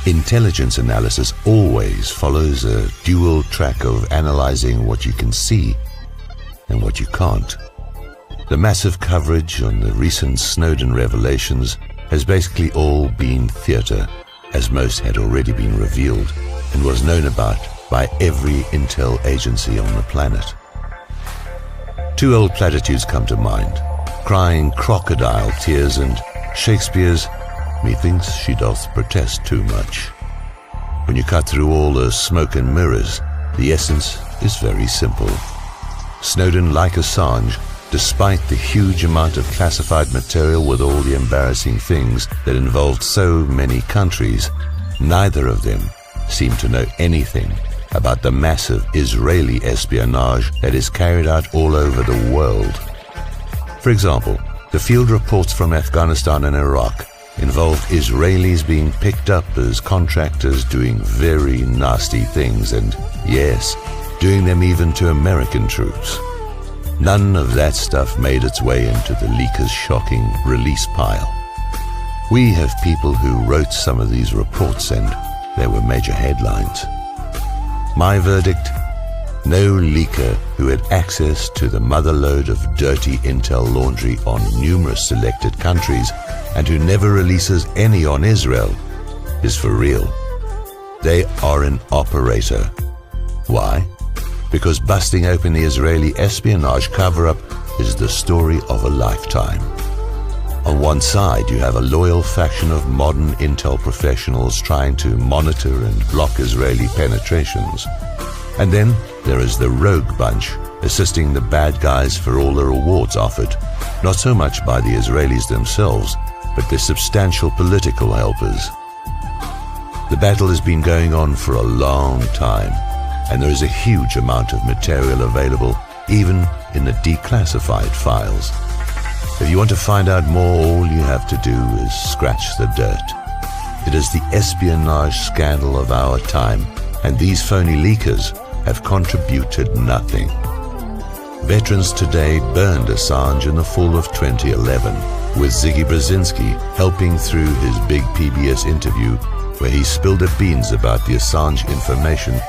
Intelligence analysis always follows a dual track of analyzing what you can see and what you can't. The massive coverage on the recent Snowden revelations has basically all been theater, as most had already been revealed and was known about by every intel agency on the planet. Two old platitudes come to mind: crying crocodile tears and Shakespeare's "Methinks she doth protest too much." When you cut through all the smoke and mirrors, the essence is very simple. Snowden, like Assange, despite the huge amount of classified material with all the embarrassing things that involved so many countries, neither of them seem to know anything about the massive Israeli espionage that is carried out all over the world. For example, the field reports from Afghanistan and Iraq involved Israelis being picked up as contractors doing very nasty things, and yes, doing them even to American troops. None of that stuff made its way into the leakers' shocking release pile. We have people who wrote some of these reports, and they were major headlines. My verdict: no leaker who had access to the motherlode of dirty intel laundry on numerous selected countries and who never releases any on Israel is for real. They are an operator. Why? Because busting open the Israeli espionage cover-up is the story of a lifetime. On one side, you have a loyal faction of modern intel professionals trying to monitor and block Israeli penetrations. And then there is the rogue bunch assisting the bad guys for all the rewards offered, not so much by the Israelis themselves, but their substantial political helpers. The battle has been going on for a long time, and there is a huge amount of material available, even in the declassified files. If you want to find out more, all you have to do is scratch the dirt. It is the espionage scandal of our time, and these phony leakers have contributed nothing. Veterans today burned Assange in the fall of 2011, with Ziggy Brzezinski helping through his big PBS interview where he spilled the beans about the Assange information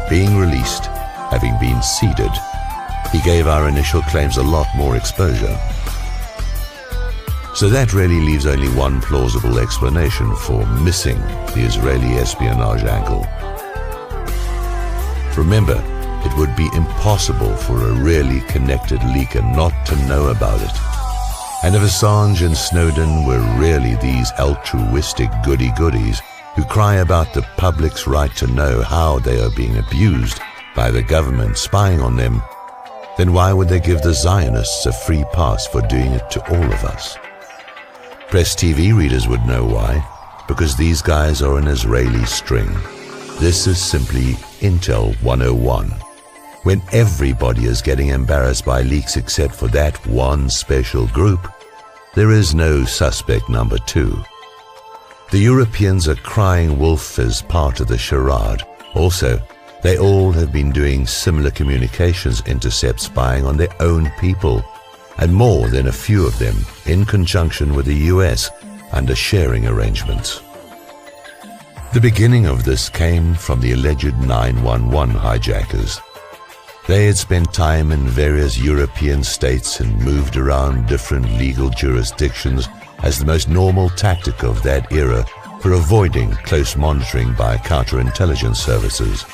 being released, having been seeded. He gave our initial claims a lot more exposure. So that really leaves only one plausible explanation for missing the Israeli espionage angle. Remember, it would be impossible for a really connected leaker not to know about it. And if Assange and Snowden were really these altruistic goody-goodies who cry about the public's right to know how they are being abused by the government spying on them, then why would they give the Zionists a free pass for doing it to all of us? Press TV readers would know why, because these guys are an Israeli string. This is simply Intel 101. When everybody is getting embarrassed by leaks except for that one special group, there is no suspect number two. The Europeans are crying wolf as part of the charade. Also, they all have been doing similar communications intercept spying on their own people, and more than a few of them in conjunction with the US under sharing arrangements. The beginning of this came from the alleged 911 hijackers. They had spent time in various European states and moved around different legal jurisdictions as the most normal tactic of that era for avoiding close monitoring by counterintelligence services.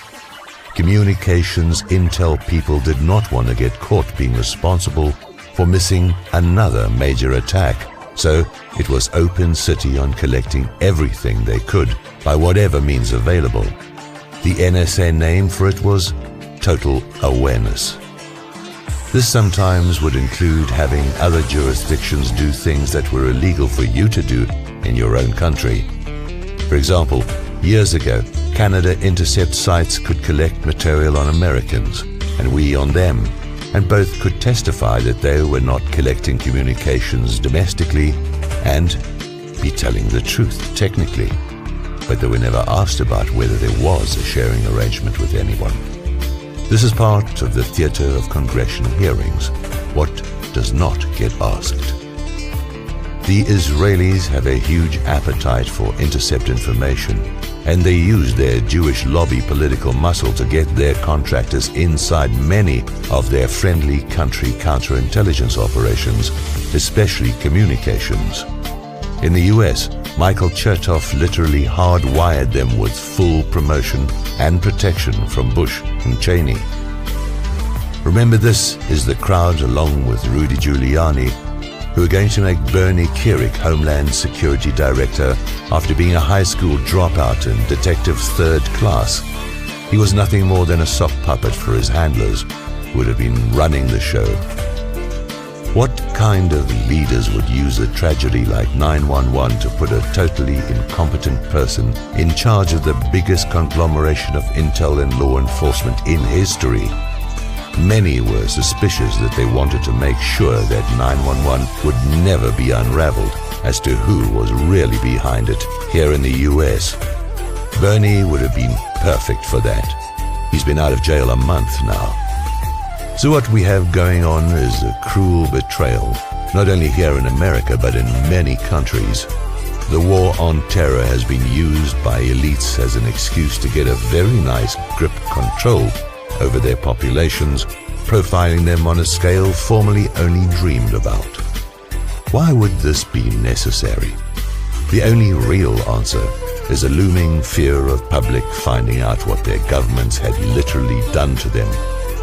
Communications intel people did not want to get caught being responsible for missing another major attack, so it was open city on collecting everything they could by whatever means available. The NSA name for it was Total Awareness. This sometimes would include having other jurisdictions do things that were illegal for you to do in your own country. For example, years ago, Canada intercept sites could collect material on Americans, and we on them, and both could testify that they were not collecting communications domestically and be telling the truth technically, but they were never asked about whether there was a sharing arrangement with anyone. This is part of the theater of congressional hearings, what does not get asked. The Israelis have a huge appetite for intercept information, and they used their Jewish lobby political muscle to get their contractors inside many of their friendly country counterintelligence operations, especially communications. In the US, Michael Chertoff literally hardwired them with full promotion and protection from Bush and Cheney. Remember, this is the crowd, along with Rudy Giuliani, who are going to make Bernie Kerik Homeland Security Director after being a high school dropout and detective third class. He was nothing more than a sock puppet for his handlers, who would have been running the show. What kind of leaders would use a tragedy like 9/11 to put a totally incompetent person in charge of the biggest conglomeration of intel and law enforcement in history? Many were suspicious that they wanted to make sure that 911 would never be unraveled as to who was really behind it here in the US. Bernie would have been perfect for that. He's been out of jail a month now. So what we have going on is a cruel betrayal, not only here in America but in many countries. The war on terror has been used by elites as an excuse to get a very nice grip control over their populations, profiling them on a scale formerly only dreamed about. Why would this be necessary? The only real answer is a looming fear of public finding out what their governments had literally done to them,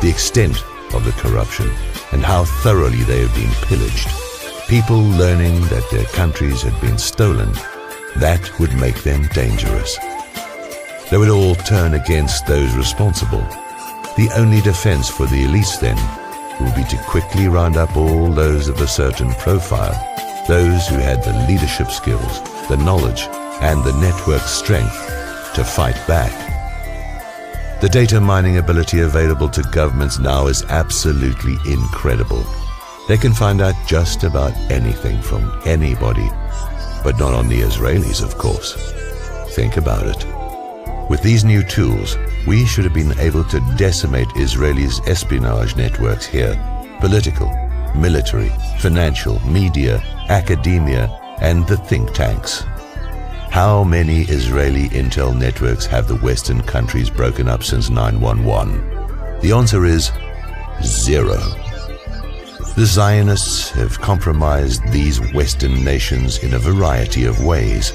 the extent of the corruption, and how thoroughly they have been pillaged. People learning that their countries had been stolen, that would make them dangerous. They would all turn against those responsible. The only defense for the elites then will be to quickly round up all those of a certain profile, those who had the leadership skills, the knowledge, and the network strength to fight back. The data mining ability available to governments now is absolutely incredible. They can find out just about anything from anybody, but not on the Israelis, of course. Think about it. With these new tools, we should have been able to decimate Israelis' espionage networks here: political, military, financial, media, academia, and the think tanks. How many Israeli intel networks have the Western countries broken up since 9/11? The answer is 0. The Zionists have compromised these Western nations in a variety of ways,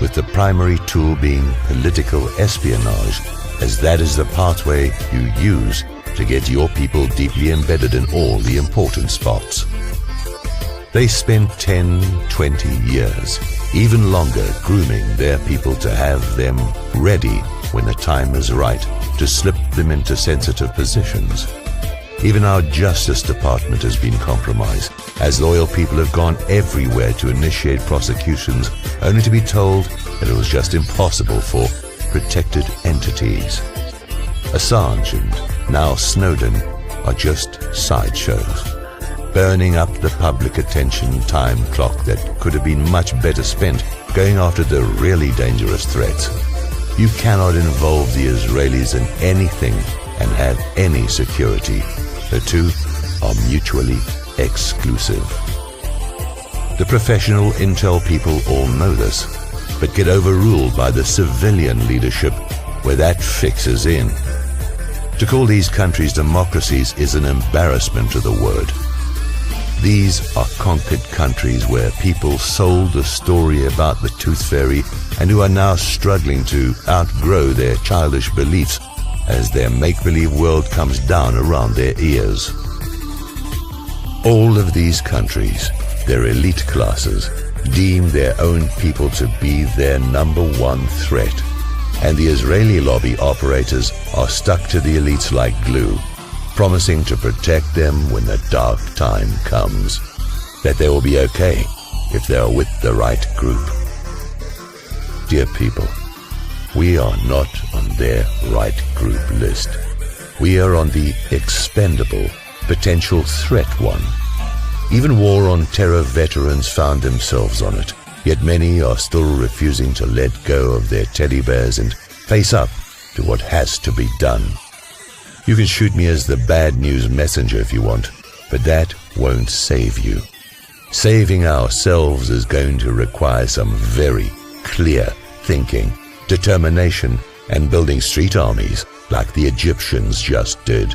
with the primary tool being political espionage, as that is the pathway you use to get your people deeply embedded in all the important spots. They spent 10, 20 years, even longer, grooming their people to have them ready when the time is right to slip them into sensitive positions. Even our Justice Department has been compromised, as loyal people have gone everywhere to initiate prosecutions, only to be told that it was just impossible for protected entities. Assange and now Snowden are just sideshows, burning up the public attention time clock that could have been much better spent going after the really dangerous threats. You cannot involve the Israelis in anything and have any security. The two are mutually exclusive. The professional intel people all know this, but get overruled by the civilian leadership where that fixes in. To call these countries democracies is an embarrassment to the word. These are conquered countries where people sold the story about the tooth fairy and who are now struggling to outgrow their childish beliefs as their make-believe world comes down around their ears. All of these countries, their elite classes, deem their own people to be their number one threat, and the Israeli lobby operators are stuck to the elites like glue, promising to protect them when the dark time comes, that they will be okay if they are with the right group. Dear people, we are not on their right group list. We are on the expendable, potential threat one. Even war on terror veterans found themselves on it, yet many are still refusing to let go of their teddy bears and face up to what has to be done. You can shoot me as the bad news messenger if you want, but that won't save you. Saving ourselves is going to require some very clear thinking determination, and building street armies like the Egyptians just did.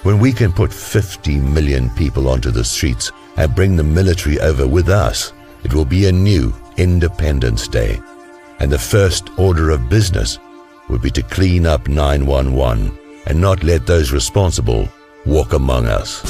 When we can put 50 million people onto the streets and bring the military over with us, it will be a new Independence Day, and the first order of business would be to clean up 911 and not let those responsible walk among us.